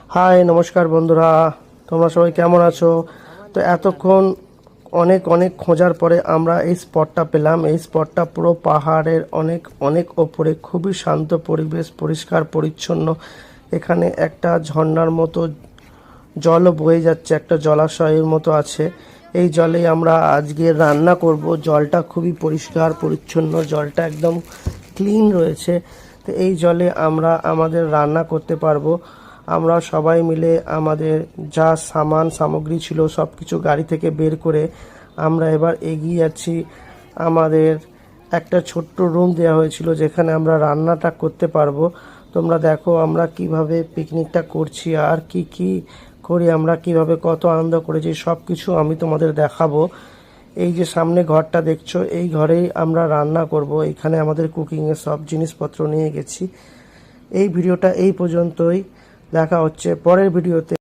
High নমস্কার বন্ধুরা, তোমরা সবাই কেমন আছো? তো এতক্ষণ অনেক অনেক খোঁজার পরে আমরা এই স্পটটা পেলাম। এই স্পটটা পুরো পাহাড়ের অনেক অনেক ওপরে, খুবই শান্ত পরিবেশ, পরিষ্কার পরিচ্ছন্ন। এখানে একটা ঝর্ণার মতো জলও বয়ে যাচ্ছে, একটা জলাশয়ের মতো আছে। এই জলেই আমরা আজকে রান্না করব। জলটা খুবই পরিষ্কার পরিচ্ছন্ন, জলটা একদম ক্লিন রয়েছে। তো এই জলে আমরা আমাদের রান্না করতে পারবো। আমরা সবাই মিলে আমাদের যা সামগ্রী ছিল সব কিছু গাড়ি থেকে বের করে আমরা এবার এগিয়ে যাচ্ছি। আমাদের একটা ছোট্ট রুম দেওয়া হয়েছিল যেখানে আমরা রান্নাটা করতে পারবো। তোমরা দেখো আমরা কিভাবে পিকনিকটা করছি আর কি কি করি, আমরা কিভাবে কত আনন্দ করেছি, সব কিছু আমি তোমাদের দেখাবো। এই যে সামনে ঘরটা দেখছো, এই ঘরেই আমরা রান্না করব। এখানে আমাদের কুকিংয়ের সব জিনিসপত্র নিয়ে গেছি। এই ভিডিওটা এই পর্যন্তই, দেখা হচ্ছে পরের ভিডিওতে।